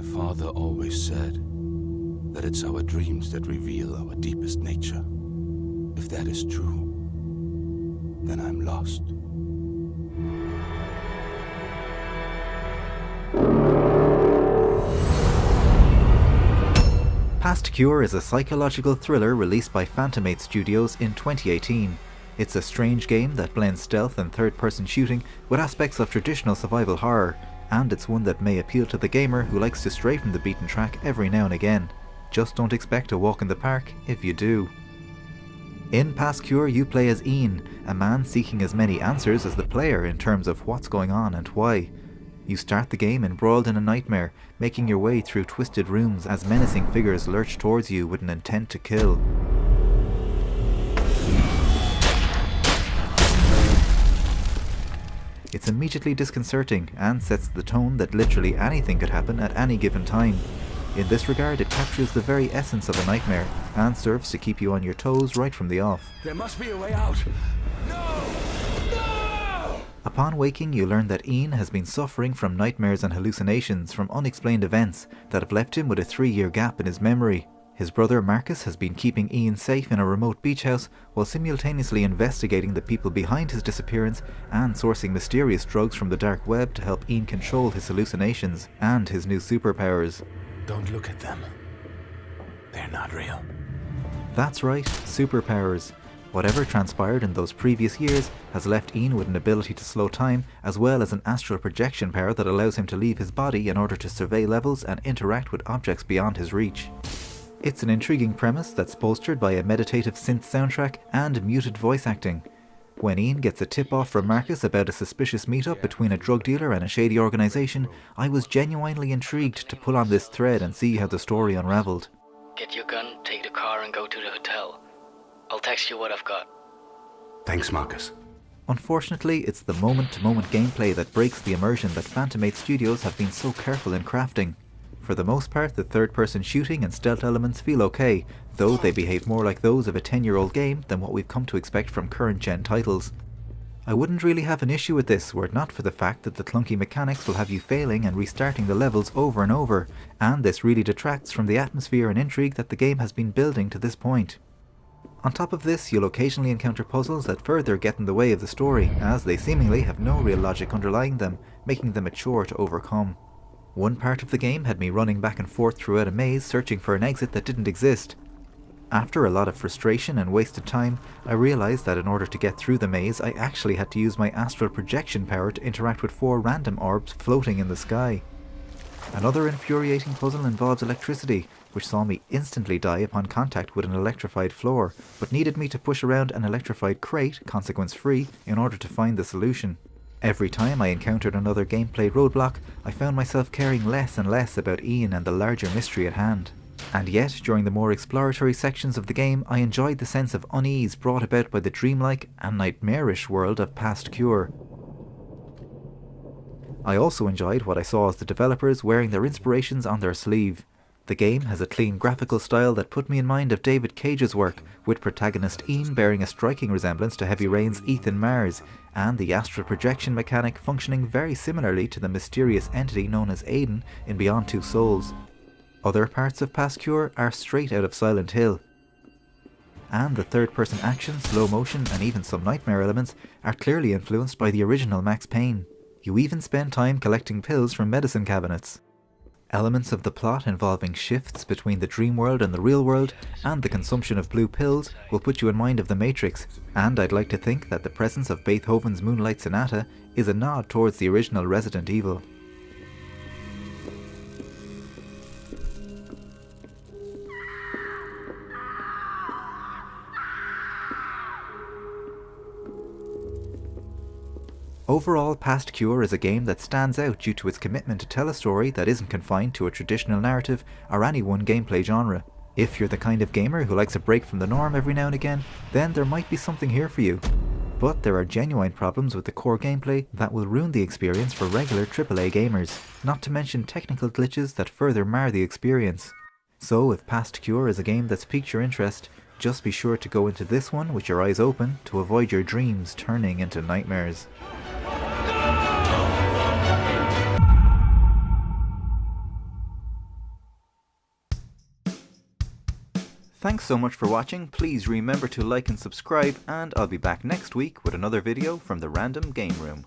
My father always said that it's our dreams that reveal our deepest nature. If that is true, then I'm lost. Past Cure is a psychological thriller released by Phantomate Studios in 2018. It's a strange game that blends stealth and third-person shooting with aspects of traditional survival horror, and it's one that may appeal to the gamer who likes to stray from the beaten track every now and again. Just don't expect a walk in the park if you do. In Past Cure, you play as Ian, a man seeking as many answers as the player in terms of what's going on and why. You start the game embroiled in a nightmare, making your way through twisted rooms as menacing figures lurch towards you with an intent to kill. It's immediately disconcerting and sets the tone that literally anything could happen at any given time. In this regard, it captures the very essence of a nightmare and serves to keep you on your toes right from the off. There must be a way out. No! No! Upon waking, you learn that Ian has been suffering from nightmares and hallucinations from unexplained events that have left him with a 3-year gap in his memory. His brother Marcus has been keeping Ian safe in a remote beach house while simultaneously investigating the people behind his disappearance and sourcing mysterious drugs from the dark web to help Ian control his hallucinations and his new superpowers. Don't look at them. They're not real. That's right, superpowers. Whatever transpired in those previous years has left Ian with an ability to slow time, as well as an astral projection power that allows him to leave his body in order to survey levels and interact with objects beyond his reach. It's an intriguing premise that's bolstered by a meditative synth soundtrack and muted voice acting. When Ian gets a tip-off from Marcus about a suspicious meetup between a drug dealer and a shady organisation, I was genuinely intrigued to pull on this thread and see how the story unravelled. Get your gun, take the car and go to the hotel. I'll text you what I've got. Thanks, Marcus. Unfortunately, it's the moment-to-moment gameplay that breaks the immersion that Phantomate Studios have been so careful in crafting. For the most part, the third-person shooting and stealth elements feel okay, though they behave more like those of a 10-year-old game than what we've come to expect from current-gen titles. I wouldn't really have an issue with this were it not for the fact that the clunky mechanics will have you failing and restarting the levels over and over, and this really detracts from the atmosphere and intrigue that the game has been building to this point. On top of this, you'll occasionally encounter puzzles that further get in the way of the story, as they seemingly have no real logic underlying them, making them a chore to overcome. One part of the game had me running back and forth throughout a maze searching for an exit that didn't exist. After a lot of frustration and wasted time, I realised that in order to get through the maze I actually had to use my astral projection power to interact with 4 random orbs floating in the sky. Another infuriating puzzle involves electricity, which saw me instantly die upon contact with an electrified floor, but needed me to push around an electrified crate, consequence-free, in order to find the solution. Every time I encountered another gameplay roadblock, I found myself caring less and less about Ian and the larger mystery at hand. And yet, during the more exploratory sections of the game, I enjoyed the sense of unease brought about by the dreamlike and nightmarish world of Past Cure. I also enjoyed what I saw as the developers wearing their inspirations on their sleeve. The game has a clean graphical style that put me in mind of David Cage's work, with protagonist Ian bearing a striking resemblance to Heavy Rain's Ethan Mars, and the astral projection mechanic functioning very similarly to the mysterious entity known as Aiden in Beyond Two Souls. Other parts of Past Cure are straight out of Silent Hill. And the third-person action, slow motion and even some nightmare elements are clearly influenced by the original Max Payne. You even spend time collecting pills from medicine cabinets. Elements of the plot involving shifts between the dream world and the real world, and the consumption of blue pills will put you in mind of The Matrix, and I'd like to think that the presence of Beethoven's Moonlight Sonata is a nod towards the original Resident Evil. Overall, Past Cure is a game that stands out due to its commitment to tell a story that isn't confined to a traditional narrative or any one gameplay genre. If you're the kind of gamer who likes a break from the norm every now and again, then there might be something here for you. But there are genuine problems with the core gameplay that will ruin the experience for regular AAA gamers, not to mention technical glitches that further mar the experience. So if Past Cure is a game that's piqued your interest, just be sure to go into this one with your eyes open to avoid your dreams turning into nightmares. Thanks so much for watching, please remember to like and subscribe, and I'll be back next week with another video from the Random Game Room.